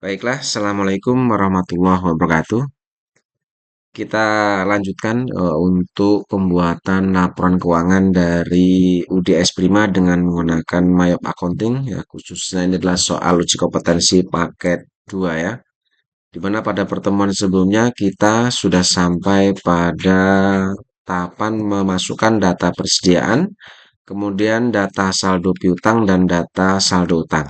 Baiklah, Assalamualaikum warahmatullahi wabarakatuh. Kita lanjutkan untuk pembuatan laporan keuangan dari UDS Prima dengan menggunakan Mayop Accounting, ya khususnya ini adalah soal uji kompetensi paket 2 ya. Di mana pada pertemuan sebelumnya kita sudah sampai pada tahapan memasukkan data persediaan, kemudian data saldo piutang dan data saldo utang.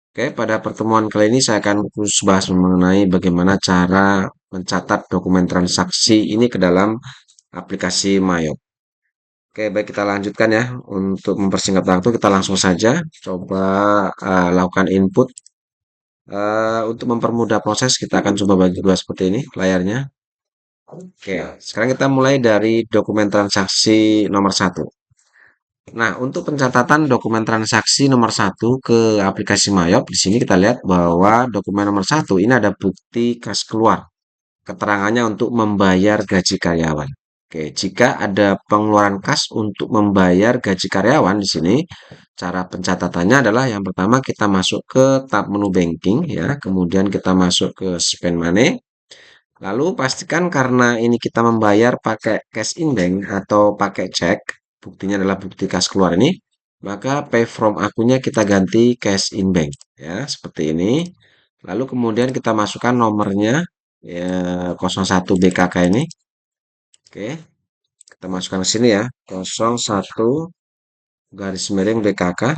Oke, pada pertemuan kali ini saya akan khusus bahas mengenai bagaimana cara mencatat dokumen transaksi ini ke dalam aplikasi Mayop. Oke, baik kita lanjutkan ya. Untuk mempersingkat waktu, kita langsung saja coba lakukan input. Untuk mempermudah proses, kita akan coba bagi dua seperti ini layarnya. Oke, sekarang kita mulai dari dokumen transaksi nomor satu. Nah, untuk pencatatan dokumen transaksi nomor satu ke aplikasi Mayop, di sini kita lihat bahwa dokumen nomor satu ini ada bukti kas keluar. Keterangannya untuk membayar gaji karyawan. Oke, jika ada pengeluaran kas untuk membayar gaji karyawan di sini, cara pencatatannya adalah yang pertama kita masuk ke tab menu banking ya, kemudian kita masuk ke spend money. Lalu pastikan karena ini kita membayar pakai cash in bank atau pakai cek, buktinya adalah bukti kas keluar ini, maka pay from akunnya kita ganti cash in bank ya, seperti ini. Lalu kemudian kita masukkan nomornya ya 01 BKK ini. Oke, kita masukkan ke sini ya. 01 garis miring BKK.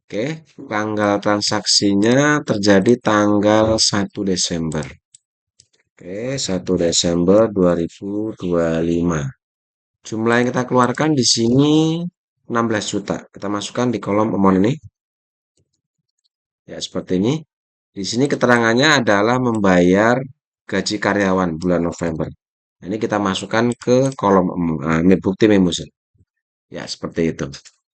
Oke, tanggal transaksinya terjadi tanggal 1 Desember. Oke, 1 Desember 2025. Jumlah yang kita keluarkan di sini 16 juta. Kita masukkan di kolom amount ini. Ya, seperti ini. Di sini keterangannya adalah membayar gaji karyawan bulan November. Ini kita masukkan ke kolom bukti memus. Ya, seperti itu.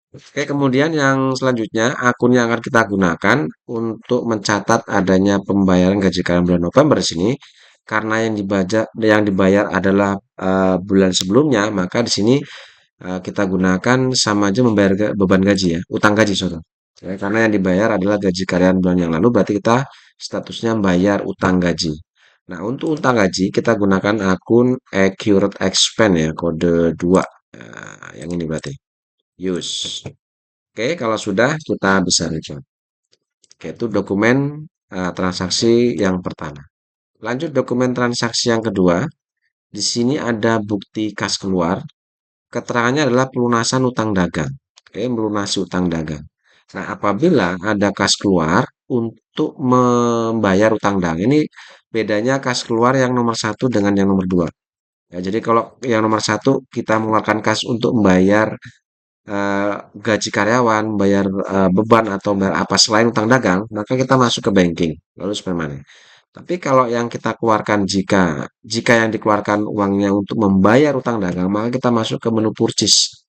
Oke, kemudian yang selanjutnya akun yang akan kita gunakan untuk mencatat adanya pembayaran gaji karyawan bulan November di sini karena yang dibayar adalah bulan sebelumnya, maka di sini kita gunakan sama aja membayar beban gaji ya, utang gaji sorry. Ya, karena yang dibayar adalah gaji karyawan bulan yang lalu, berarti kita statusnya bayar utang gaji. Nah, untuk utang gaji kita gunakan akun Accurate Expense ya, kode 2. Nah, yang ini berarti. Use. Oke, kalau sudah kita bisa record. Oke, itu dokumen transaksi yang pertama. Lanjut dokumen transaksi yang kedua. Di sini ada bukti kas keluar. Keterangannya adalah pelunasan utang dagang. Oke, melunasi utang dagang. Nah, apabila ada kas keluar untuk membayar utang dagang, ini bedanya kas keluar yang nomor satu dengan yang nomor dua. Ya, jadi kalau yang nomor satu kita mengeluarkan kas untuk membayar gaji karyawan, bayar beban atau bayar apa selain utang dagang, maka kita masuk ke banking, lalu spend money. Tapi kalau yang kita keluarkan jika yang dikeluarkan uangnya untuk membayar utang dagang, maka kita masuk ke menu purchase.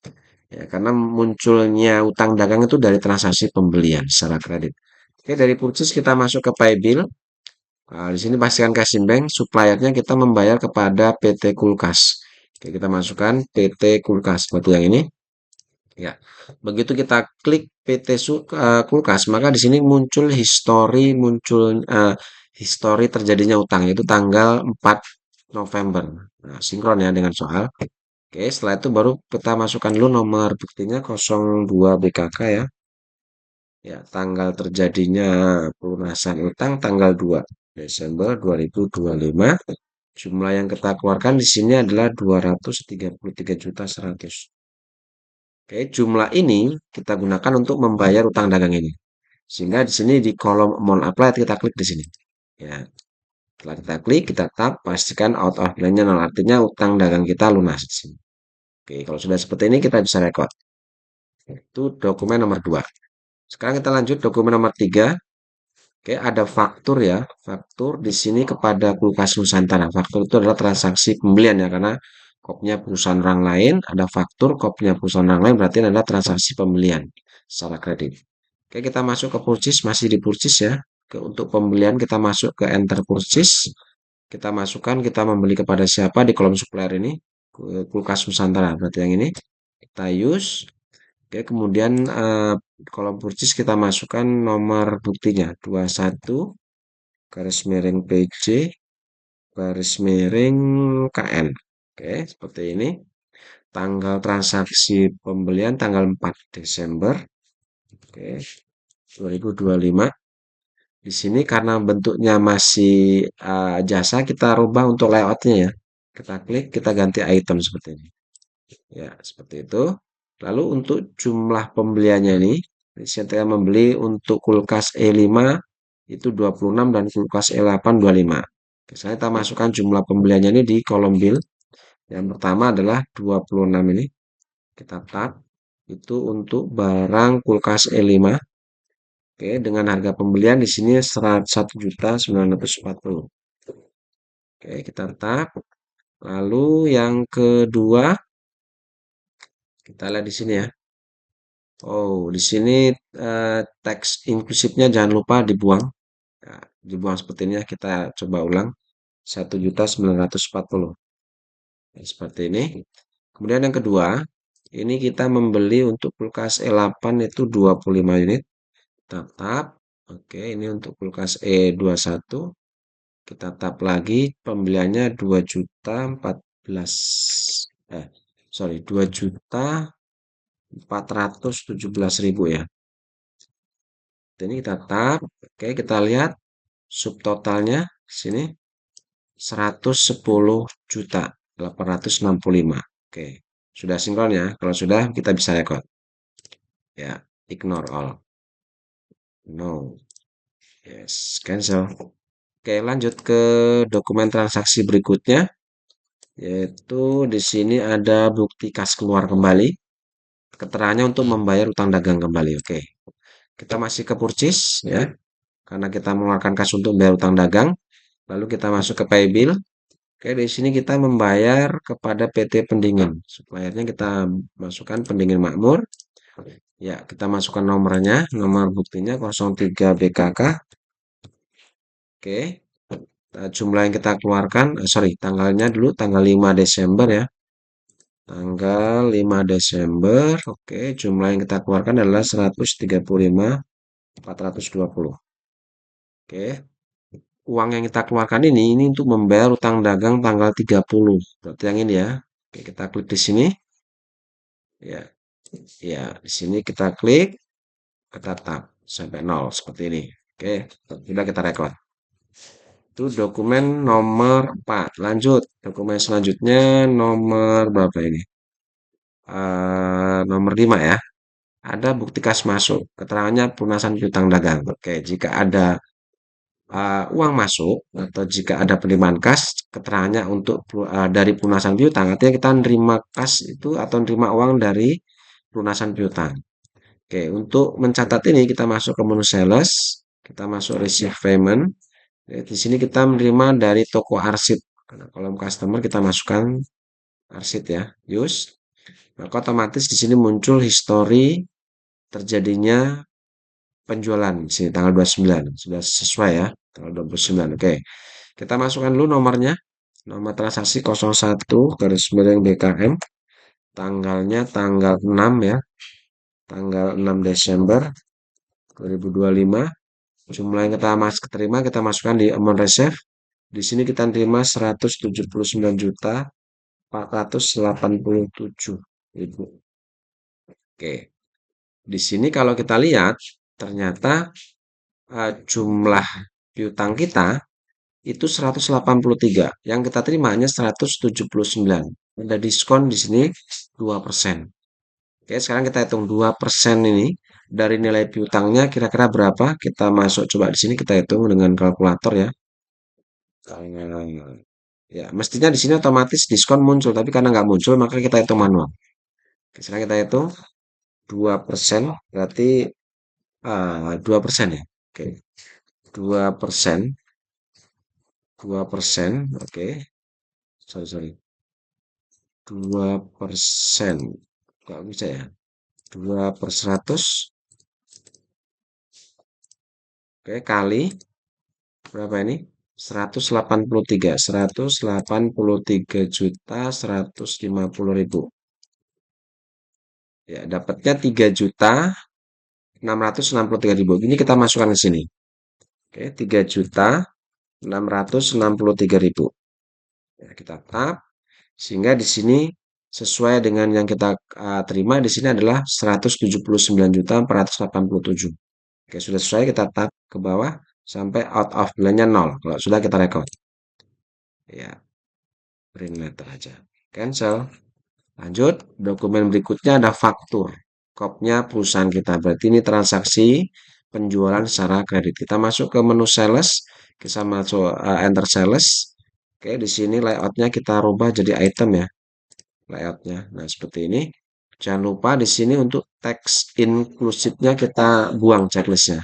Ya, karena munculnya utang dagang itu dari transaksi pembelian secara kredit. Oke, dari purchase kita masuk ke pay bill. Nah, di sini pastikan cash in bank, suppliernya kita membayar kepada PT Kulkas. Oke, kita masukkan PT Kulkas seperti yang ini. Ya, begitu kita klik Kulkas, maka di sini muncul histori terjadinya utang yaitu tanggal 4 November. Nah, sinkron ya dengan soal. Oke, setelah itu baru kita masukkan dulu nomor buktinya 02 BKK ya. Ya, tanggal terjadinya pelunasan utang tanggal 2 Desember 2025. Jumlah yang kita keluarkan di sini adalah 233.100. Oke, jumlah ini kita gunakan untuk membayar utang dagang ini. Sehingga di sini di kolom amount applied kita klik di sini. Ya, setelah kita klik, kita tap, pastikan out of line-nya nol. Artinya utang dagang kita lunas di sini. Oke, kalau sudah seperti ini kita bisa record. Itu dokumen nomor 2. Sekarang kita lanjut dokumen nomor 3. Oke, ada faktur ya. Faktur di sini kepada Kulkas Nusantara. Faktur itu adalah transaksi pembelian ya, karena kopnya perusahaan orang lain, ada faktur, kopnya perusahaan orang lain, berarti adalah transaksi pembelian secara kredit. Oke, kita masuk ke purchase, masih di purchase ya. Untuk pembelian kita masuk ke enter purchase. Kita masukkan, kita membeli kepada siapa di kolom supplier ini. Kulkas Nusantara, berarti yang ini. Kita use. Oke, kemudian kolom purchase kita masukkan nomor buktinya 21 garis miring PJ, garis miring KN. Oke, seperti ini. Tanggal transaksi pembelian tanggal 4 Desember. Oke, 2025. Di sini karena bentuknya masih jasa, kita rubah untuk layoutnya ya. Kita klik, kita ganti item seperti ini. Ya, seperti itu. Lalu untuk jumlah pembeliannya ini, saya membeli untuk kulkas E5 itu 26 dan kulkas E8 25. Oke, saya kita masukkan jumlah pembeliannya ini di kolom bill. Yang pertama adalah 26 ini. Kita tab. Itu untuk barang kulkas E5. Oke, dengan harga pembelian di sini 1.940.000. Oke, kita tab. Lalu yang kedua, kita lihat di sini ya. Oh, di sini teks inklusifnya jangan lupa dibuang. Ya, dibuang seperti ini ya. Kita coba ulang. 1.940.000. Ya, seperti ini. Kemudian yang kedua, ini kita membeli untuk kulkas E8 itu 25 unit. Tap. Oke, ini untuk kulkas E21. Kita tap lagi, pembeliannya 2.014. Eh, sorry, 2.417.000 ya. Ini kita tap. Oke, kita lihat subtotalnya sini 110.865. Oke, sudah sinkron ya. Kalau sudah, kita bisa record. Ya, ignore all. No. Yes, cancel. Oke, lanjut ke dokumen transaksi berikutnya, yaitu di sini ada bukti kas keluar kembali, keterangannya untuk membayar utang dagang kembali. Oke, kita masih ke purchase ya, karena kita mengeluarkan kas untuk membayar utang dagang. Lalu kita masuk ke pay bill. Oke, di sini kita membayar kepada PT Pendingin. Suppliernya kita masukkan Pendingin Makmur. Ya, kita masukkan nomornya, nomor buktinya 03 BKK. Oke, jumlah yang kita keluarkan, sorry, tanggalnya dulu, tanggal 5 Desember ya. Tanggal 5 Desember, oke, jumlah yang kita keluarkan adalah 135.420. Oke, uang yang kita keluarkan ini untuk membayar utang dagang tanggal 30. Berarti yang ini ya. Oke, kita klik di sini. Ya, ya, di sini kita klik, kita tap sampai 0 seperti ini. Oke, sudah kita record. Itu dokumen nomor 4. Lanjut, dokumen selanjutnya nomor berapa ini? Nomor 5 ya. Ada bukti kas masuk, keterangannya pelunasan piutang dagang. Oke, jika ada uang masuk atau jika ada penerimaan kas, keterangannya untuk dari pelunasan piutang, artinya kita nerima kas itu atau nerima uang dari pelunasan piutang. Oke, untuk mencatat ini kita masuk ke menu sales, kita masuk receive payment. Di sini kita menerima dari toko arsit. Karena kolom customer kita masukkan arsit ya, use. Maka otomatis di sini muncul histori terjadinya penjualan di sini tanggal 29. Sudah sesuai ya, tanggal 29. Oke. Kita masukkan dulu nomornya. Nomor transaksi 01 garis miring BKM. Tanggalnya tanggal 6 ya. Tanggal 6 Desember 2025. Jumlah yang kita terima kita masukkan di amount receive. Di sini kita terima 179.487.000. Oke. Di sini kalau kita lihat ternyata jumlah piutang kita itu 183. Yang kita terima hanya 179. Ada diskon di sini 2%. Oke, sekarang kita hitung 2% ini dari nilai piutangnya kira-kira berapa? Kita masuk coba di sini kita hitung dengan kalkulator ya. Ya, mestinya di sini otomatis diskon muncul, tapi karena nggak muncul maka kita hitung manual. Oke, sekarang kita hitung 2%, berarti 2% ya. Oke, 2%, 2%, oke. Sorry. 2%. Nggak bisa ya. 2/100. Oke, kali berapa ini? 183. 183.150.000. Ya, dapatnya 3.663.000. Ini kita masukkan ke sini. Oke, 3 juta 663.000. Ya, kita tap sehingga di sini sesuai dengan yang kita terima di sini adalah 179.487. Oke, sudah sesuai kita tap ke bawah sampai out of balance-nya 0. Kalau sudah kita record. Ya, print letter aja. Cancel. Lanjut, dokumen berikutnya ada faktur. Kopnya perusahaan kita. Berarti ini transaksi penjualan secara kredit. Kita masuk ke menu sales, kita masuk enter sales. Oke, di sini layoutnya kita rubah jadi item ya, layoutnya. Nah, seperti ini. Jangan lupa di sini untuk teks inklusifnya kita buang checklistnya.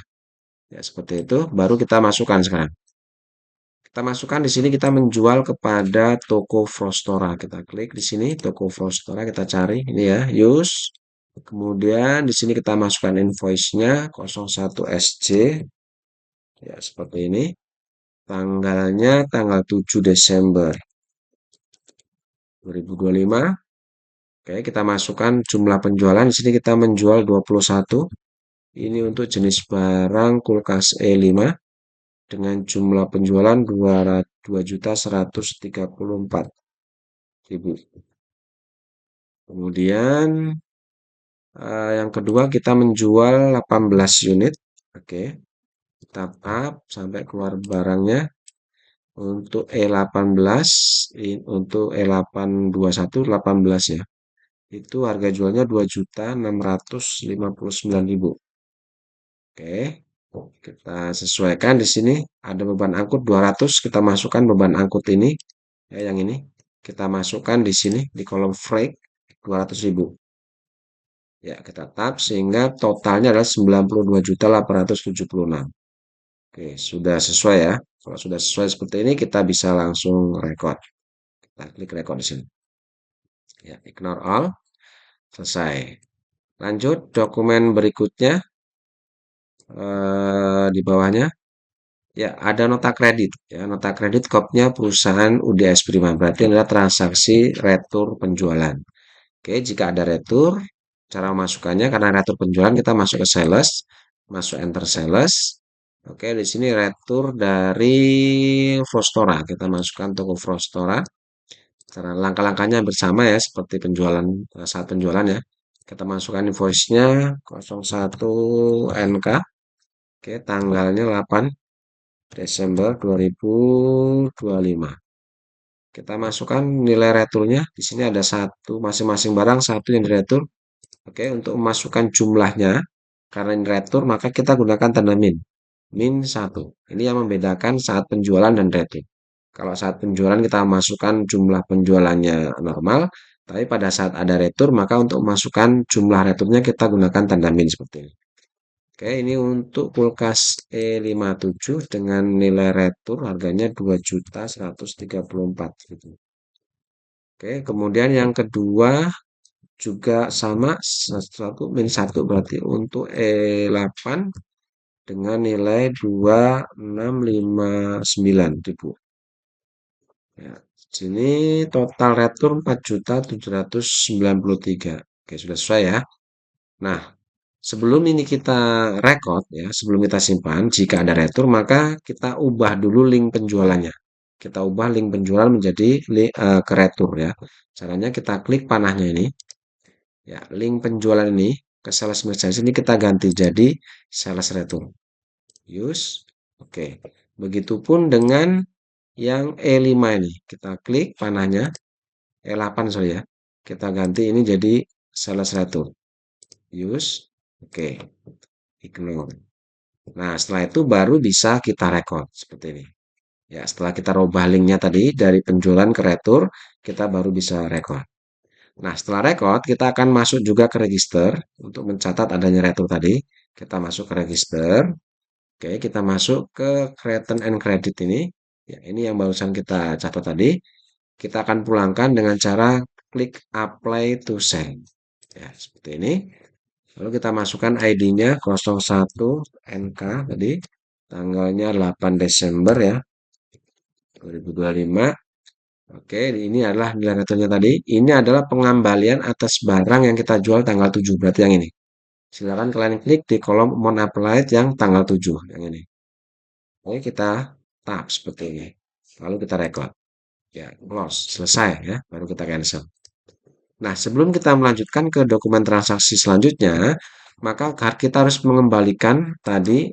Ya, seperti itu. Baru kita masukkan sekarang. Kita masukkan di sini kita menjual kepada toko Frostora. Kita klik di sini toko Frostora, kita cari ini ya, use. Kemudian di sini kita masukkan invoice-nya 01 SC. Ya, seperti ini. Tanggalnya tanggal 7 Desember 2025. Oke, kita masukkan jumlah penjualan. Di sini kita menjual 21. Ini untuk jenis barang kulkas E5 dengan jumlah penjualan 2.134.000. Kemudian yang kedua kita menjual 18 unit. Oke, kita tap sampai keluar barangnya. Untuk E18, untuk E821 18 ya. Itu harga jualnya 2.659.000. Oke. Kita sesuaikan di sini ada beban angkut 200, kita masukkan beban angkut ini ya, yang ini. Kita masukkan di sini di kolom freight 200.000. Ya, kita tap sehingga totalnya adalah 92.876. Oke, sudah sesuai ya. Kalau sudah sesuai seperti ini kita bisa langsung record. Kita klik record di sini. Ya, ignore all. Selesai. Lanjut dokumen berikutnya di bawahnya. Ya, ada nota kredit. Ya, nota kredit kopnya perusahaan UDS Prima. Berarti adalah transaksi retur penjualan. Oke, jika ada retur, cara memasukkannya karena retur penjualan kita masuk ke sales, masuk enter sales. Oke, di sini retur dari Frostora. Kita masukkan toko Frostora. Cara langkah-langkahnya bersama ya, seperti penjualan saat penjualan ya. Kita masukkan invoice-nya 01 NK. Oke, tanggalnya 8 Desember 2025. Kita masukkan nilai returnya. Di sini ada satu, masing-masing barang satu yang diretur. Oke, untuk memasukkan jumlahnya, karena ini retur, maka kita gunakan tanda min. Min 1. Ini yang membedakan saat penjualan dan retur. Kalau saat penjualan kita masukkan jumlah penjualannya normal, tapi pada saat ada retur, maka untuk memasukkan jumlah returnya kita gunakan tanda min seperti ini. Oke, ini untuk kulkas E57 dengan nilai retur harganya 2.134.000. Oke, kemudian yang kedua juga sama 1 berarti untuk E8 dengan nilai 2.659.000. Ya, sini total retur 4.793. Oke, sudah sesuai ya. Nah, sebelum ini kita record ya, sebelum kita simpan, jika ada retur maka kita ubah dulu link penjualannya. Kita ubah link penjualan menjadi ke retur ya. Caranya kita klik panahnya ini. Ya, link penjualan ini ke sales message ini kita ganti jadi sales retur. Use. Oke. Begitupun dengan yang E5 ini. Kita klik panahnya. E8 sorry ya. Kita ganti ini jadi sales retur. Use. Oke. Ignore. Nah, setelah itu baru bisa kita record seperti ini. Ya, setelah kita rubah linknya tadi dari penjualan ke retur, kita baru bisa record. Nah, setelah record, kita akan masuk juga ke register untuk mencatat adanya retur tadi. Kita masuk ke register. Oke, kita masuk ke Create and Credit ini. Ya, ini yang barusan kita catat tadi. Kita akan pulangkan dengan cara klik Apply to Send. Ya, seperti ini. Lalu kita masukkan ID-nya 01 NK tadi. Tanggalnya 8 Desember ya, 2025. Oke, ini adalah nilai returnya tadi. Ini adalah pengembalian atas barang yang kita jual tanggal 7. Berarti yang ini. Silakan kalian klik di kolom Amount Applied yang tanggal 7. Yang ini. Oke, kita tab seperti ini. Lalu kita record. Ya, close, selesai ya, baru kita cancel. Nah, sebelum kita melanjutkan ke dokumen transaksi selanjutnya, maka kita harus mengembalikan tadi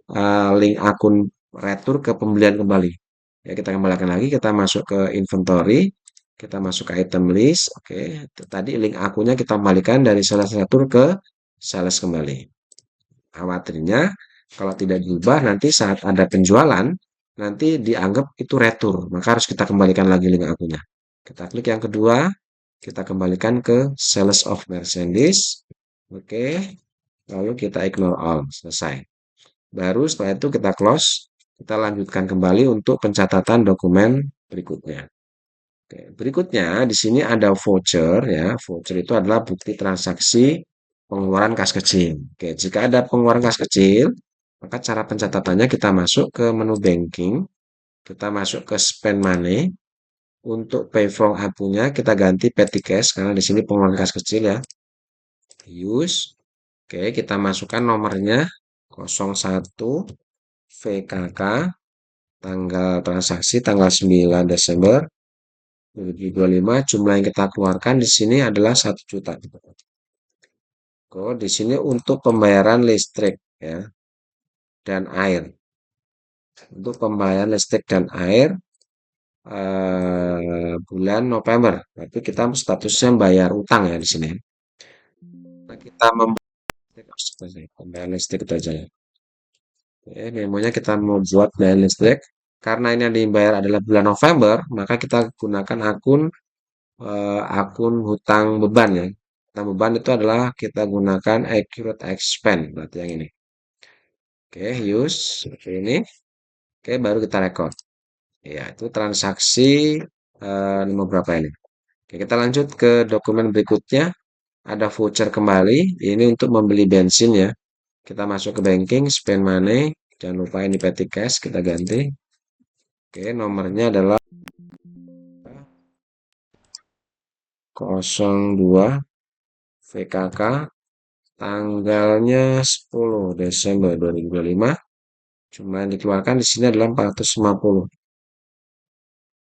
link akun retur ke pembelian kembali. Ya, kita kembalikan lagi, kita masuk ke inventory, kita masuk ke item list. Oke, tadi link akunnya kita kembalikan dari sales retur ke sales kembali. Khawatirnya kalau tidak diubah nanti saat ada penjualan, nanti dianggap itu retur. Maka harus kita kembalikan lagi link akunnya. Kita klik yang kedua, kita kembalikan ke sales of merchandise. Oke, lalu kita ignore all. Selesai. Baru setelah itu kita close, kita lanjutkan kembali untuk pencatatan dokumen berikutnya. Oke, berikutnya di sini ada voucher ya. Voucher itu adalah bukti transaksi pengeluaran kas kecil. Oke, jika ada pengeluaran kas kecil, maka cara pencatatannya kita masuk ke menu banking, kita masuk ke spend money. Untuk pay from akunnya kita ganti petty cash karena di sini pengeluaran kas kecil ya. Use. Oke, kita masukkan nomornya 01 VKK, tanggal transaksi tanggal 9 Desember 2025, jumlah yang kita keluarkan di sini adalah 1 juta. Oh, di sini untuk pembayaran listrik ya dan air. Untuk pembayaran listrik dan air bulan November. Berarti kita statusnya bayar utang ya di sini. Nah, kita pembayaran listrik itu aja ya. Oke, memonya kita mau buat bayar listrik. Karena ini yang dibayar adalah bulan November, maka kita gunakan akun hutang beban ya. Hutang beban itu adalah kita gunakan accurate expense, berarti yang ini. Oke, use seperti ini. Oke, baru kita record. Ya, itu transaksi nomor berapa ini? Oke, kita lanjut ke dokumen berikutnya. Ada voucher kembali. Ini untuk membeli bensin ya. Kita masuk ke banking, spend money. Jangan lupa ini petty cash, kita ganti. Oke, nomornya adalah 02 VKK, tanggalnya 10 Desember 2025. Cuma yang dikeluarkan di sini adalah 450.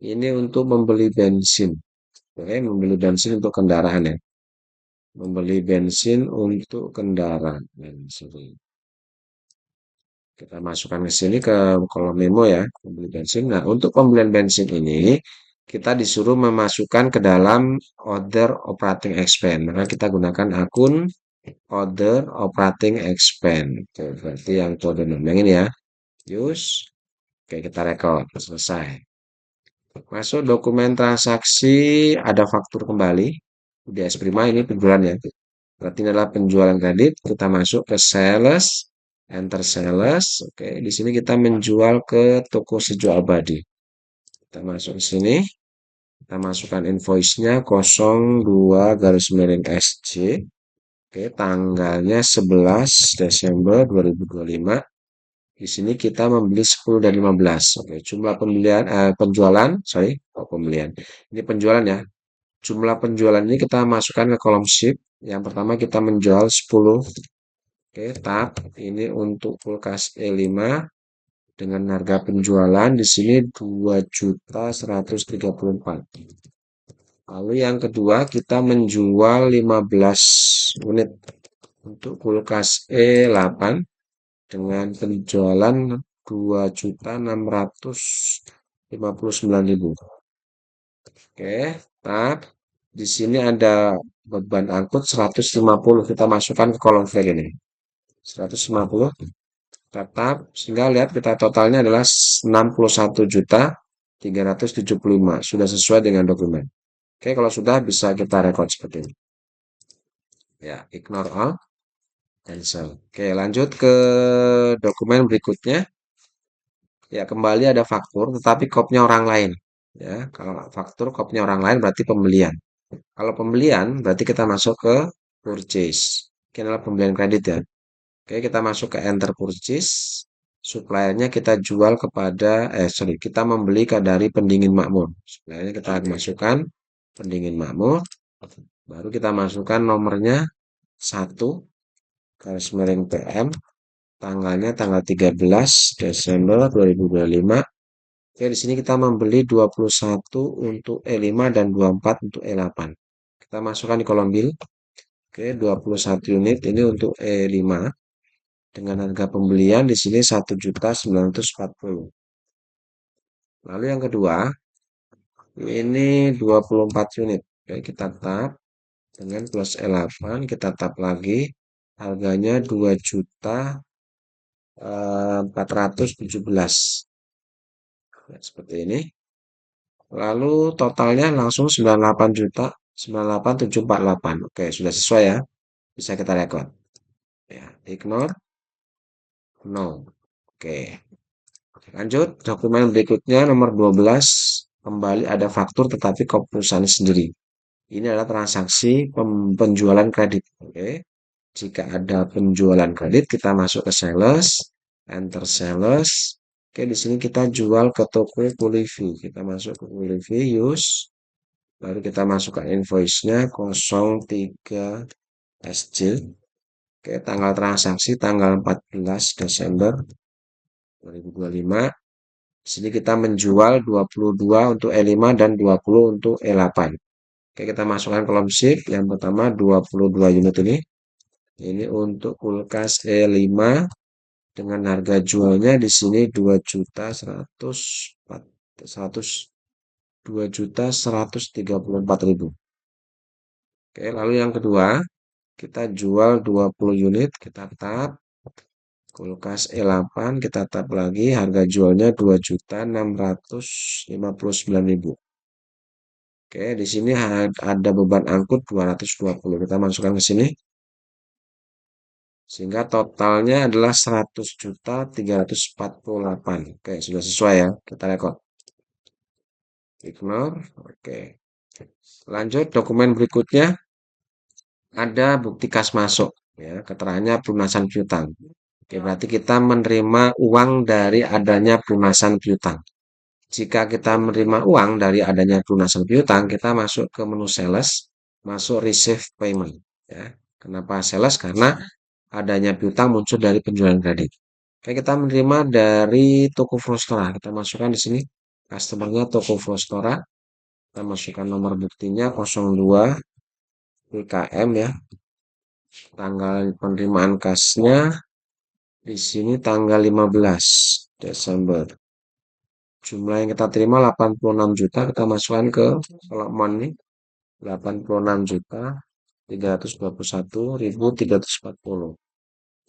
Ini untuk membeli bensin. Oke, membeli bensin untuk kendaraan ya. Membeli bensin untuk kendaraan. Kita masukkan ke sini ke kolom memo ya, membeli bensin. Nah, untuk pembelian bensin ini kita disuruh memasukkan ke dalam order operating expense. Maka kita gunakan akun order operating expense. Oke, berarti yang kode yang ini ya. Use. Oke, kita record. Selesai. Masuk dokumen transaksi, ada faktur kembali. UDS Prima ini penjualan ya. Berarti ini adalah penjualan kredit. Kita masuk ke sales, enter sales. Oke, di sini kita menjual ke toko Sejo Abadi. Kita masuk ke sini. Kita masukkan invoice-nya 02 garis miring SC. Oke, tanggalnya 11 Desember 2025. Di sini kita membeli 10 dan 15. Oke, jumlah penjualan, sorry, pembelian. Ini penjualan ya. Jumlah penjualan ini kita masukkan ke kolom sheet. Yang pertama kita menjual 10. Oke, tab ini untuk kulkas E5 dengan harga penjualan di sini 2.134. Lalu yang kedua kita menjual 15 unit untuk kulkas E8 dengan penjualan 2.659.000. Oke, tab di sini ada beban angkut 150, kita masukkan ke kolom file ini. 150 tetap sehingga lihat kita totalnya adalah 61.375, sudah sesuai dengan dokumen. Oke, kalau sudah bisa kita record seperti ini. Ya, ignore all, cancel. Oke, lanjut ke dokumen berikutnya. Ya, kembali ada faktur tetapi kopnya orang lain. Ya, kalau faktur kopnya orang lain berarti pembelian. Kalau pembelian berarti kita masuk ke purchase. Ini adalah pembelian kredit ya. Oke, kita masuk ke enter purchase. Suppliernya kita jual kepada, kita membeli dari pendingin makmur. Suppliernya kita masukkan pendingin makmur. Baru kita masukkan nomornya 1 garis miring PM. Tanggalnya tanggal 13 Desember 2025. Oke, di sini kita membeli 21 untuk E5 dan 24 untuk E8. Kita masukkan di kolom bill. Oke, 21 unit ini untuk E5 dengan harga pembelian di sini 1.940.000. Lalu yang kedua, ini 24 unit. Oke, kita tap dengan plus E8, kita tap lagi. Harganya 2.417. Ya, seperti ini. Lalu totalnya langsung 98 juta 98.748. Oke, sudah sesuai ya. Bisa kita rekod. Ya, ignore. No. Oke. Lanjut, dokumen berikutnya nomor 12. Kembali ada faktur tetapi ke perusahaan sendiri. Ini adalah transaksi penjualan kredit. Oke. Jika ada penjualan kredit, kita masuk ke sales, enter sales. Oke, di sini kita jual ke toko Kulivi. Kita masuk ke Kulivi, use. Lalu kita masukkan invoice-nya 03 SJ. Oke, tanggal transaksi tanggal 14 Desember 2025. Di sini kita menjual 22 untuk E5 dan 20 untuk E8. Oke, kita masukkan kolom shift. Yang pertama 22 unit ini. Ini untuk kulkas E5 dengan harga jualnya di sini 2.134.000. Oke, lalu yang kedua, kita jual 20 unit, kita tap kulkas E8, kita tap lagi, harga jualnya 2.659.000. Oke, di sini ada beban angkut 220. Kita masukkan ke sini. Sehingga totalnya adalah 100.348. Oke, sudah sesuai ya. Kita rekod. Ignore. Oke. Lanjut, dokumen berikutnya ada bukti kas masuk. Ya, keterangannya pelunasan piutang. Oke, berarti kita menerima uang dari adanya pelunasan piutang. Jika kita menerima uang dari adanya pelunasan piutang, kita masuk ke menu sales, masuk receive payment. Ya. Kenapa sales? Karena adanya piutang muncul dari penjualan kredit. Oke, kita menerima dari toko Frostora. Kita masukkan di sini customernya toko Frostora. Kita masukkan nomor buktinya 02 PKM ya. Tanggal penerimaan kasnya di sini tanggal 15 Desember. Jumlah yang kita terima 86 juta. Kita masukkan ke kolom ini 86 juta 321.340.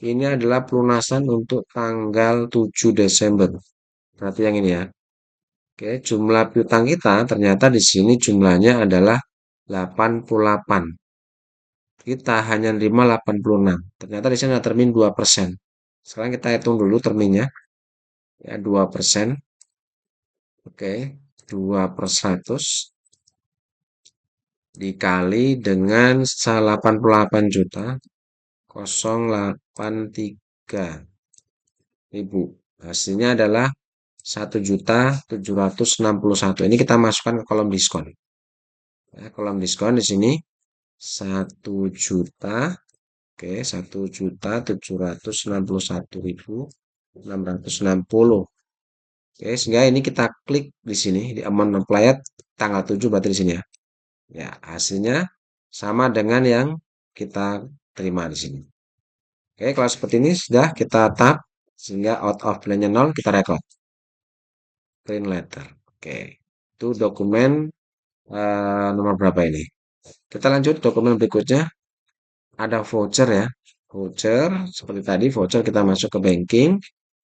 Ini adalah pelunasan untuk tanggal 7 Desember. Berarti yang ini ya. Oke, jumlah piutang kita ternyata di sini jumlahnya adalah 88. Kita hanya nerima 86. Ternyata di sini ada termin 2%. Sekarang kita hitung dulu terminnya. Ya, 2%. Oke, 2 per 100 dikali dengan 88 juta 083.000. Hasilnya adalah 1.761.000. Ini kita masukkan ke kolom diskon. Ya, kolom diskon di sini 1 juta. Oke, 1.761.660. Oke, sehingga ini kita klik di sini di amount applied tanggal 7 berarti di sini ya. Ya, hasilnya sama dengan yang kita terima di sini. Oke, kalau seperti ini sudah kita tap sehingga out of plan-nya 0, kita record. Print letter. Oke. Itu dokumen nomor berapa ini? Kita lanjut dokumen berikutnya. Ada voucher ya. Voucher seperti tadi voucher kita masuk ke banking,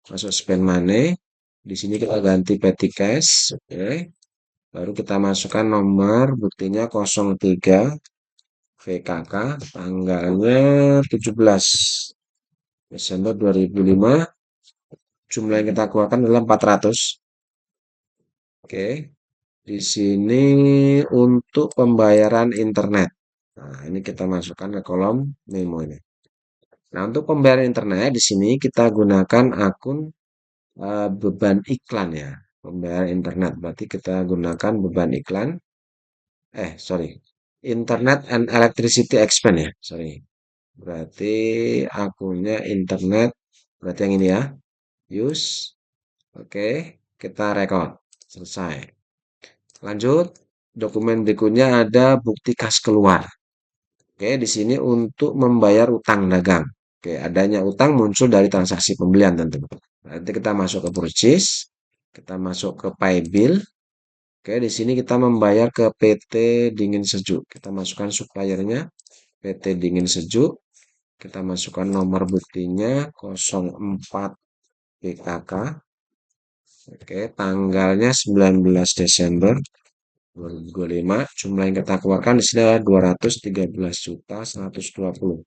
masuk spend money. Di sini kita ganti petty cash, oke. Baru kita masukkan nomor buktinya 03 VKK, tanggalnya 17 Desember 2005. Jumlah yang kita keluarkan adalah 400. Oke. Di sini untuk pembayaran internet. Nah, ini kita masukkan ke kolom memo ini. Nah, untuk pembayaran internet di sini kita gunakan akun beban iklan ya. Pembayaran internet berarti kita gunakan beban iklan. Sorry. Internet and electricity expense ya. Sorry. Berarti akunnya internet. Berarti yang ini ya. Use. Oke. Kita record. Selesai. Lanjut, dokumen berikutnya ada bukti kas keluar. Oke, di sini untuk membayar utang dagang. Oke, adanya utang muncul dari transaksi pembelian tentu. Nanti kita masuk ke purchase, kita masuk ke pay bill. Oke, di sini kita membayar ke PT Dingin Sejuk. Kita masukkan suppliernya PT Dingin Sejuk. Kita masukkan nomor buktinya 04 PKK. Oke, tanggalnya 19 Desember 2025. Jumlah yang kita keluarkan di sini adalah 213.120.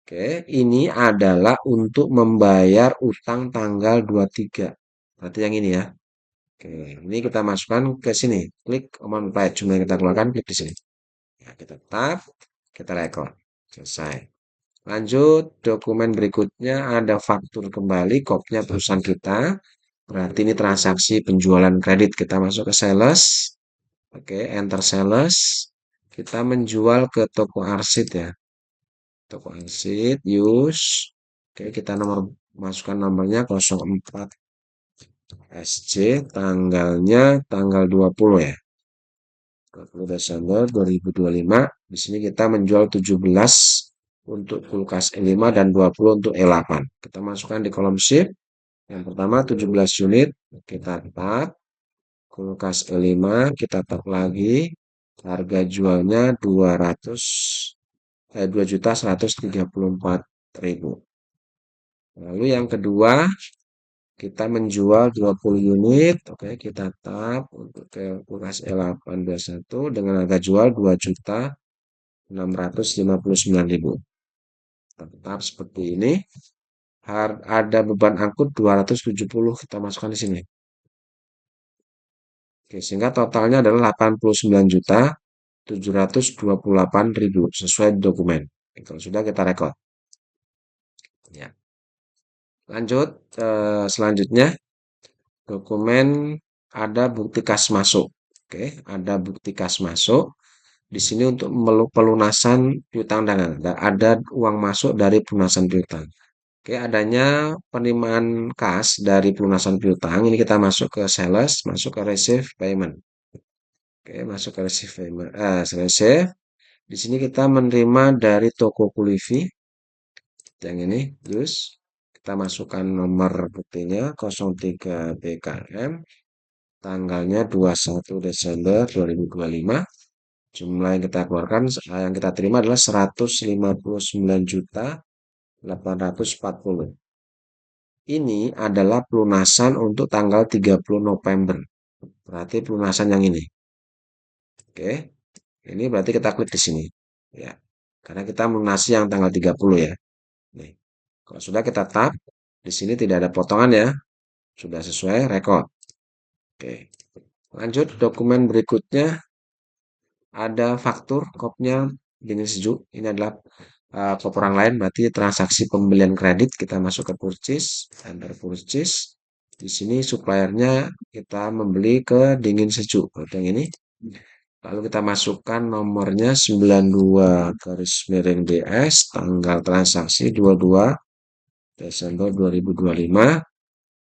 Oke, ini adalah untuk membayar utang tanggal 23. Berarti yang ini ya. Oke, ini kita masukkan ke sini. Klik command pay. Jumlah yang kita keluarkan, klik di sini. Ya, kita tap, kita record. Selesai. Lanjut, dokumen berikutnya ada faktur kembali, kopnya perusahaan kita. Berarti ini transaksi penjualan kredit. Kita masuk ke sales. Oke, enter sales. Kita menjual ke toko arsit ya. Toko arsit, use. Oke, kita masukkan nomornya 04 SC, tanggalnya tanggal 20 ya. 20 Desember 2025. Di sini kita menjual 17 untuk kulkas E5 dan 20 untuk E8. Kita masukkan di kolom shift. Yang pertama 17 unit, kita tap. Kulkas E5, kita tap lagi. Harga jualnya 2.134.000. Lalu yang kedua, kita menjual 20 unit. Oke, kita tap untuk ke kulkas E821 dengan harga jual 2.659.000. Tetap seperti ini. Ada beban angkut 270, kita masukkan di sini. Oke, sehingga totalnya adalah 89.728.000 sesuai dokumen. Kalau sudah kita rekod. Ya. Lanjut, selanjutnya dokumen ada bukti kas masuk. Oke, ada bukti kas masuk. Di sini untuk pelunasan piutang dagang. Ada uang masuk dari pelunasan piutang. Oke, adanya penerimaan kas dari pelunasan piutang. Ini kita masuk ke sales, masuk ke receive payment. Oke, masuk ke receive payment. Receive. Di sini kita menerima dari toko Kulivi. Yang ini, terus kita masukkan nomor buktinya 03 BKM. Tanggalnya 21 Desember 2025. Jumlah yang kita keluarkan, yang kita terima adalah 159.840. Ini adalah pelunasan untuk tanggal 30 November. Berarti pelunasan yang ini. Oke. Ini berarti kita klik di sini. Ya. Karena kita melunasi yang tanggal 30 ya. Nih. Kalau sudah kita tap, di sini tidak ada potongan ya. Sudah sesuai rekod. Oke. Lanjut dokumen berikutnya ada faktur kopnya dingin sejuk. Ini adalah kop orang lain, berarti transaksi pembelian kredit. Kita masuk ke purchase, enter purchase. Di sini suppliernya kita membeli ke dingin sejuk. Berarti yang ini. Lalu kita masukkan nomornya 92 garis miring DS, tanggal transaksi 22 Desember 2025.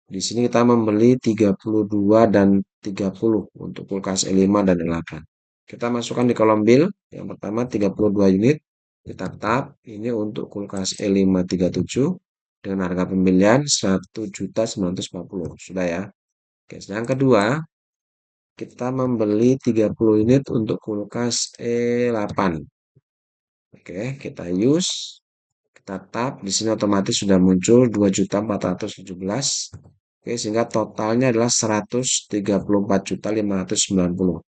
Di sini kita membeli 32 dan 30 untuk kulkas E5 dan E8. Kita masukkan di kolom bill. Yang pertama 32 unit. Kita tap. Ini untuk kulkas E5 37 dengan harga pembelian 1.940. Sudah ya. Oke, yang kedua, kita membeli 30 unit untuk kulkas E8. Oke, kita use. Kita tap. Di sini otomatis sudah muncul 2.417. Oke, sehingga totalnya adalah 134.590.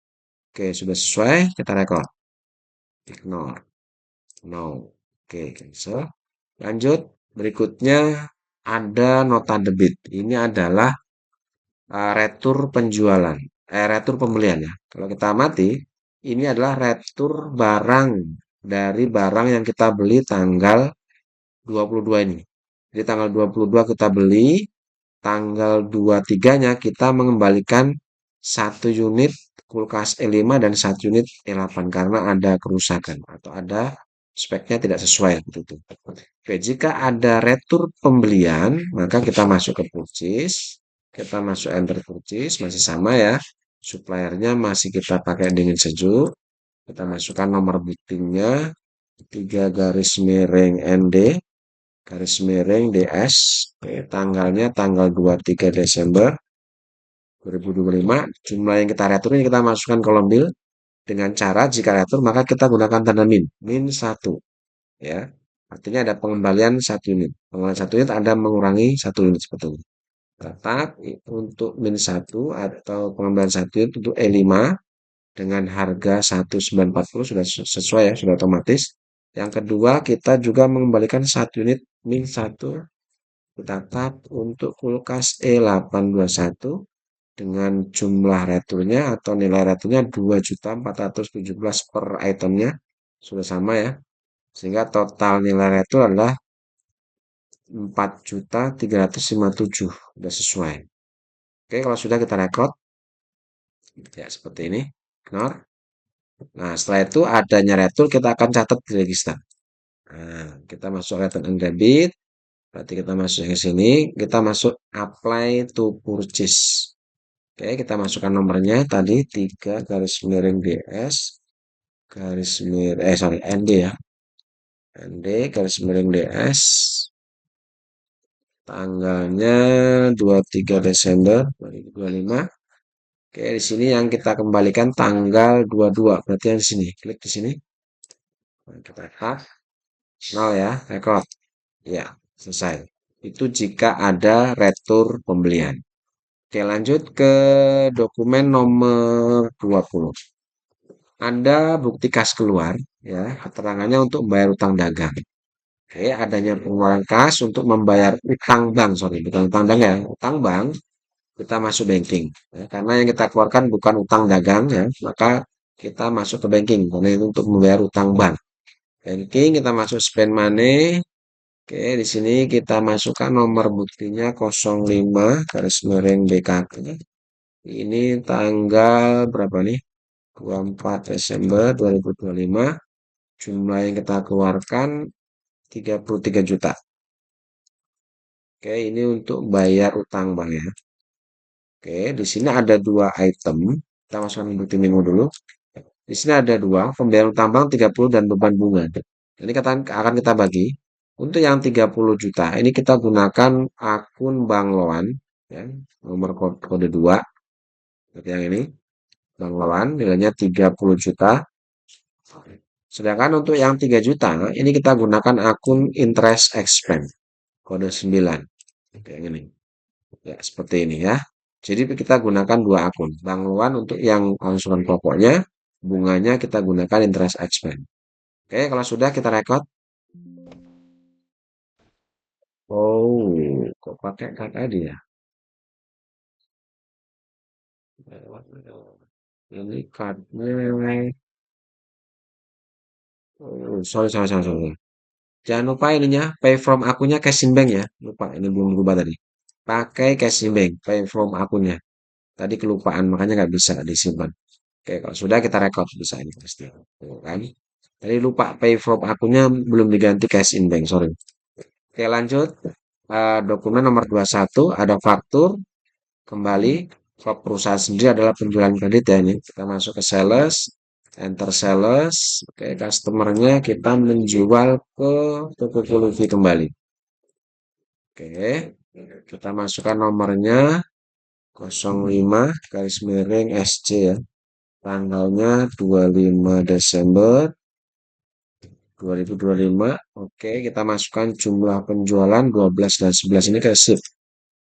Oke, sudah sesuai, kita record. Ignore. No. Oke, cancel. Lanjut, berikutnya ada nota debit. Ini adalah retur penjualan. Retur pembelian ya. Kalau kita amati, ini adalah retur barang dari barang yang kita beli tanggal 22 ini. Jadi tanggal 22 kita beli, tanggal 23-nya kita mengembalikan 1 unit kulkas E5 dan 1 unit E8 karena ada kerusakan atau ada speknya tidak sesuai begitu. Oke, jika ada retur pembelian, maka kita masuk ke purchase. Kita masuk enter purchase, masih sama ya. Suppliernya masih kita pakai dingin sejuk. Kita masukkan nomor bootingnya 3 garis miring ND garis miring DS. Oke, tanggalnya tanggal 23 Desember 2025. Jumlah yang kita retur ini kita masukkan kolom bill dengan cara jika retur maka kita gunakan tanda min 1 ya. Artinya ada pengembalian 1 unit. Pengembalian 1 unit Anda mengurangi 1 unit sebetulnya. Tetap untuk min 1 atau pengembalian 1 unit untuk E5 dengan harga 1940 sudah sesuai ya, sudah otomatis. Yang kedua, kita juga mengembalikan 1 unit min 1 tetap untuk kulkas E821 dengan jumlah returnya atau nilai returnya 2.417 per itemnya. Sudah sama ya. Sehingga total nilai retur adalah 4.357. Sudah sesuai. Oke, kalau sudah kita record. Ya, seperti ini. Ignore. Nah, setelah itu adanya retur kita akan catat di register. Nah, kita masuk return and debit. Berarti kita masuk ke sini. Kita masuk apply to purchase. Oke, kita masukkan nomornya tadi 3 garis miring DS garis miring sorry ND ya. ND garis miring DS tanggalnya 23 Desember 2025. Oke, di sini yang kita kembalikan tanggal 22. Berarti yang di sini. Klik di sini. Nah, kita tap 0 ya, record. Ya, selesai. Itu jika ada retur pembelian. Oke, lanjut ke dokumen nomor 20. Ada bukti kas keluar, ya, keterangannya untuk membayar utang dagang. Oke, adanya pengeluaran kas untuk membayar utang bank, sorry, bukan utang dagang ya, utang bank, kita masuk banking. Ya, karena yang kita keluarkan bukan utang dagang, ya, maka kita masuk ke banking, karena itu untuk membayar utang bank. Banking, kita masuk spend money. Oke, di sini kita masukkan nomor buktinya 05 garis miring BKK. Ini tanggal berapa nih? 24 Desember 2025. Jumlah yang kita keluarkan 33 juta. Oke, ini untuk bayar utang Bang ya. Oke, di sini ada dua item. Kita masukkan bukti minggu dulu. Di sini ada dua, pembayaran utang bank 30 dan beban bunga. Ini akan kita bagi. Untuk yang 30 juta, ini kita gunakan akun Bank Loan, ya, nomor kode 2, seperti yang ini, Bank Loan, nilainya 30 juta. Sedangkan untuk yang 3 juta, ini kita gunakan akun Interest Expense, kode 9. Oke, yang ini. Ya, seperti ini ya. Jadi kita gunakan dua akun. Bank Loan untuk yang angsuran pokoknya, bunganya kita gunakan Interest Expense. Oke, kalau sudah kita record. Oh, kok pakai kata dia? Ini cardnya. Oh, sorry, sorry, sorry, sorry. Jangan lupa ininya, pay from akunnya Cashing Bank ya. Lupa, ini belum berubah tadi. Pakai Cashing Bank, pay from akunnya. Tadi kelupaan, makanya nggak bisa disimpan. Oke, kalau sudah kita record bisa ini pasti. Tuh kan? Tadi lupa pay from akunnya belum diganti cash in bank, sorry. Oke, lanjut. Dokumen nomor 21 ada faktur kembali ke perusahaan sendiri adalah penjualan kredit ya ini. Kita masuk ke sales, enter sales. Oke, customernya kita menjual ke toko Puluvi kembali. Oke, kita masukkan nomornya 05 garis miring SC ya. Tanggalnya 25 Desember 2025. Oke, kita masukkan jumlah penjualan 12 dan 11 ini ke shift.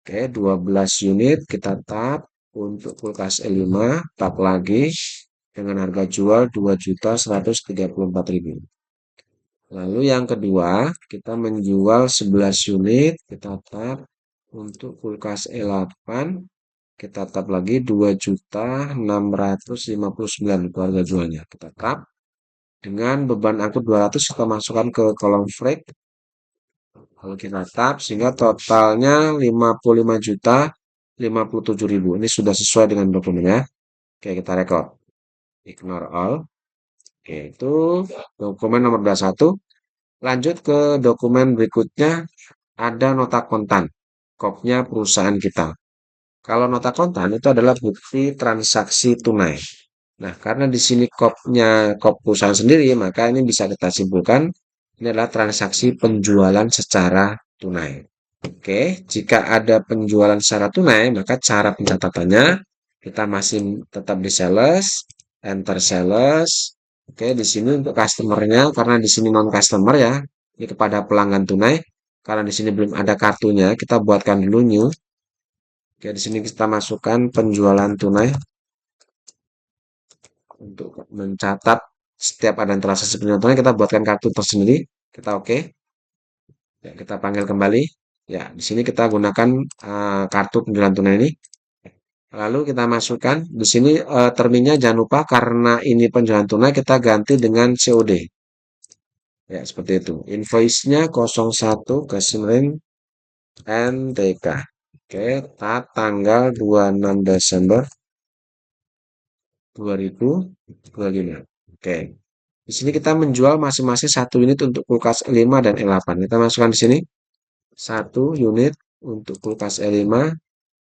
Oke, 12 unit kita tap untuk kulkas E5, tap lagi dengan harga jual 2.134.000. Lalu yang kedua, kita menjual 11 unit, kita tap untuk kulkas E8, kita tap lagi 2.659 itu harga jualnya. Kita tap dengan beban angkut 200 kita masukkan ke kolom freight. Kalau kita tap sehingga totalnya 55 juta 57.000. Ini sudah sesuai dengan dokumennya. Oke, kita record. Ignore all. Oke, itu dokumen nomor 21. Lanjut ke dokumen berikutnya. Ada nota kontan. Kopnya perusahaan kita. Kalau nota kontan itu adalah bukti transaksi tunai. Nah, karena di sini kop perusahaan sendiri, maka ini bisa kita simpulkan ini adalah transaksi penjualan secara tunai. Oke, jika ada penjualan secara tunai, maka cara pencatatannya kita masih tetap di sales, enter sales. Oke, di sini untuk customernya, karena di sini non customer ya, ini kepada pelanggan tunai. Karena di sini belum ada kartunya, kita buatkan dulu new. Oke, di sini kita masukkan penjualan tunai untuk mencatat setiap ada transaksi penjualan tunai. Kita buatkan kartu tersendiri. Kita oke. Ya, kita panggil kembali. Ya, di sini kita gunakan kartu penjualan tunai ini. Lalu kita masukkan di sini terminnya jangan lupa karena ini penjualan tunai kita ganti dengan COD. Ya, seperti itu. Invoice-nya 01 Gasimring NTK. Oke, tanggal 26 Desember 2025. Oke. Di sini kita menjual masing-masing satu unit untuk kulkas E5 dan E8. Kita masukkan di sini satu unit untuk kulkas E5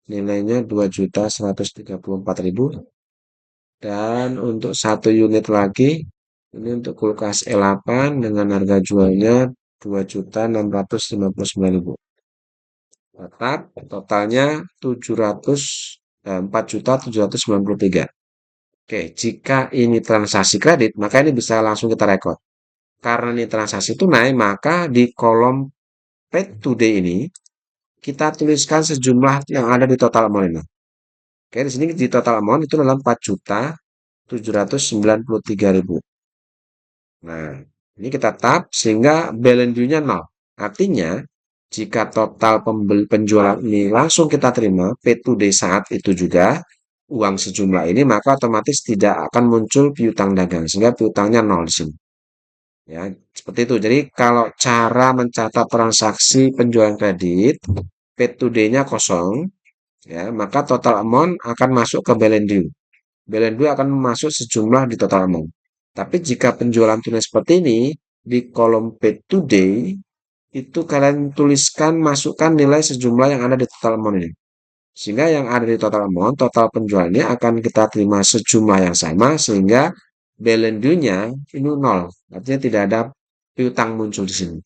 nilainya 2.134.000 dan untuk satu unit lagi ini untuk kulkas E8 dengan harga jualnya 2.659.000. Tetap totalnya 4.793. Oke, jika ini transaksi kredit, maka ini bisa langsung kita rekod. Karena ini transaksi tunai, maka di kolom paid today ini kita tuliskan sejumlah yang ada di total amount ini. Oke, di sini di total amount itu adalah 4.793.000. Nah, ini kita tap sehingga balance due-nya 0. Artinya, jika total penjualan ini langsung kita terima paid today saat itu juga uang sejumlah ini, maka otomatis tidak akan muncul piutang dagang sehingga piutangnya 0 di sini. Ya, seperti itu. Jadi kalau cara mencatat transaksi penjualan kredit, paid today-nya kosong, ya, maka total amount akan masuk ke balance due. Balance due akan masuk sejumlah di total amount. Tapi jika penjualan tunai seperti ini, di kolom paid today, itu kalian tuliskan, masukkan nilai sejumlah yang ada di total amount ini. Sehingga yang ada di total amount, total penjualannya akan kita terima sejumlah yang sama, sehingga balance due-nya ini nol. Artinya tidak ada piutang muncul di sini.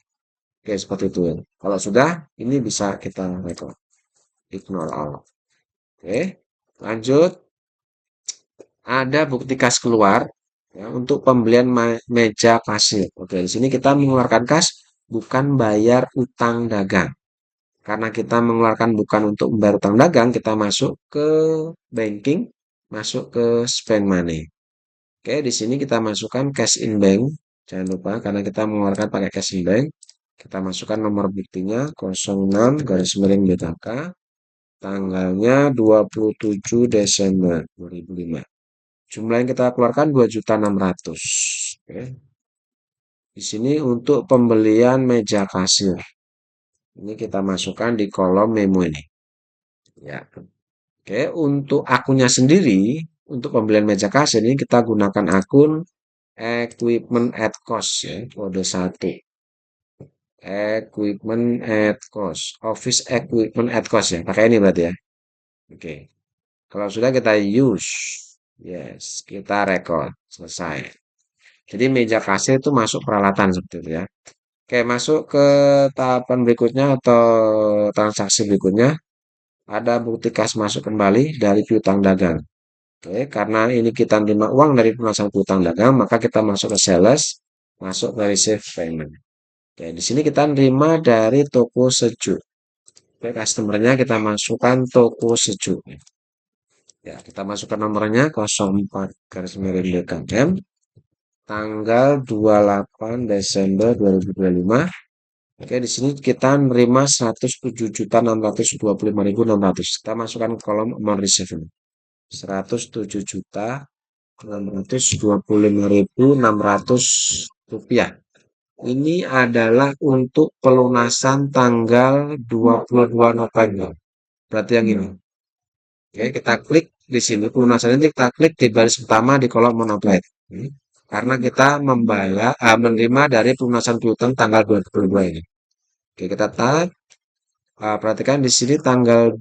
Oke, seperti itu ya. Kalau sudah, ini bisa kita record. Ignore all. Oke, lanjut. Ada bukti kas keluar ya, untuk pembelian meja kasir. Oke, di sini kita mengeluarkan kas bukan bayar utang dagang. Karena kita mengeluarkan bukan untuk membayar utang dagang, kita masuk ke banking, masuk ke spend money. Oke, di sini kita masukkan cash in bank. Jangan lupa karena kita mengeluarkan pakai cash in bank. Kita masukkan nomor buktinya 06 garis miring BTK. Tanggalnya 27 Desember 2005. Jumlah yang kita keluarkan 2.600.000. Oke. Di sini untuk pembelian meja kasir. Ini kita masukkan di kolom memo ini. Ya. Oke, untuk akunnya sendiri, untuk pembelian meja kasir ini kita gunakan akun equipment at cost ya, kode 1. Equipment at cost. Office equipment at cost ya. Pakai ini berarti ya. Oke. Kalau sudah kita use. Yes, kita record. Selesai. Jadi meja kasir itu masuk peralatan seperti itu ya. Oke, masuk ke tahapan berikutnya atau transaksi berikutnya. Ada bukti kas masuk kembali dari piutang dagang. Oke, karena ini kita terima uang dari pelunasan piutang dagang, maka kita masuk ke sales, masuk ke receive payment. Oke, di sini kita terima dari toko sejuk. Oke, customernya kita masukkan toko sejuk. Ya, kita masukkan nomornya 04 garis miring DKM tanggal 28 Desember 2025. Oke, di sini kita menerima 107.625.600. Kita masukkan ke kolom amount receive ini. 107.625.600 rupiah. Ini adalah untuk pelunasan tanggal 22 November. Berarti yang ini. Oke, kita klik di sini pelunasan ini kita klik di baris pertama di kolom monoplet. Karena kita menerima dari pelunasan piutang tanggal 22 ini. Oke, kita tab. Perhatikan di sini tanggal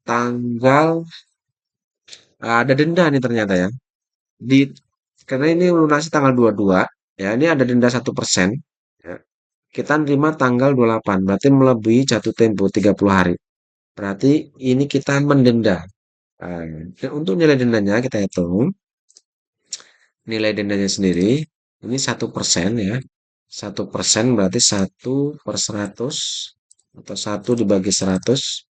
tanggal ada denda nih ternyata ya. Di karena ini lunasi tanggal 22, ya ini ada denda 1%. Ya. Kita nerima tanggal 28, berarti melebihi jatuh tempo 30 hari. Berarti ini kita mendenda. Nah, dan untuk nilai dendanya kita hitung. Nilai dendanya sendiri ini 1% ya. 1% berarti 1/100 atau 1 dibagi 100.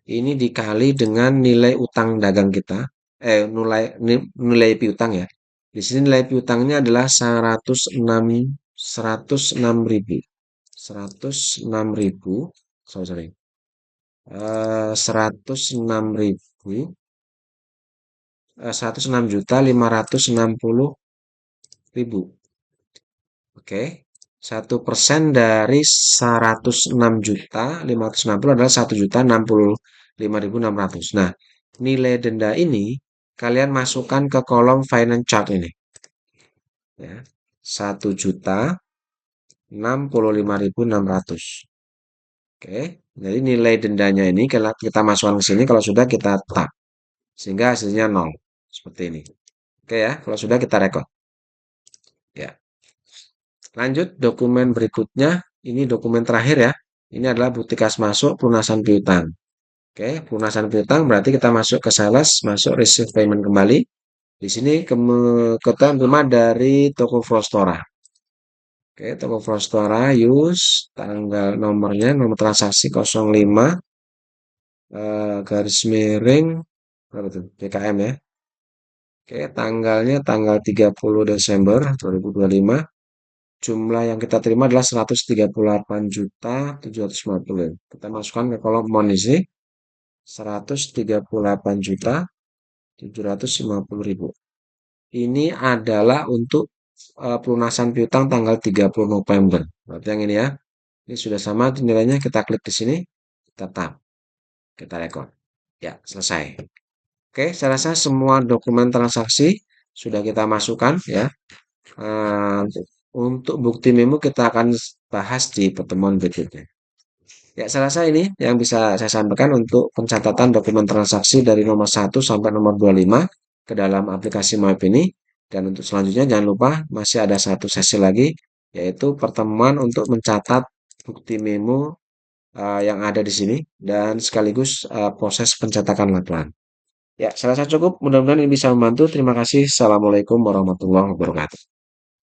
Ini dikali dengan nilai utang dagang kita. Nilai piutang ya. Di sini nilai piutangnya adalah 106.000. 106.000. Sorry, sorry. 106.000. 106.560.000. Oke. 1% dari 106.560 adalah 1.065.600. Nah, nilai denda ini kalian masukkan ke kolom finance chart ini. Ya. 1.065.600. Oke. Jadi nilai dendanya ini kita masukkan ke sini, kalau sudah kita tap. Sehingga hasilnya 0. Seperti ini. Oke ya, kalau sudah kita rekod. Ya. Lanjut dokumen berikutnya, ini dokumen terakhir ya. Ini adalah bukti kas masuk pelunasan piutang. Oke, pelunasan piutang berarti kita masuk ke sales, masuk receive payment kembali. Di sini kita terima dari toko Frostora. Oke, toko Frostora use tanggal nomornya, nomor transaksi 05 garis miring berapa tuh? DKM ya. Oke, tanggalnya tanggal 30 Desember 2025. Jumlah yang kita terima adalah 138.750.000. Kita masukkan ke kolom amunisi 138.750.000. Ini adalah untuk pelunasan piutang tanggal 30 November. Berarti yang ini ya. Ini sudah sama nilainya, kita klik di sini, kita tap, kita rekod. Ya, selesai. Oke, saya rasa semua dokumen transaksi sudah kita masukkan ya. Untuk bukti memo kita akan bahas di pertemuan berikutnya. Ya, saya rasa ini yang bisa saya sampaikan untuk pencatatan dokumen transaksi dari nomor 1 sampai nomor 25 ke dalam aplikasi Moep ini. Dan untuk selanjutnya jangan lupa masih ada satu sesi lagi, yaitu pertemuan untuk mencatat bukti memo yang ada di sini dan sekaligus proses pencetakan laporan. Ya, saya rasa cukup. Mudah-mudahan ini bisa membantu. Terima kasih. Assalamualaikum warahmatullahi wabarakatuh.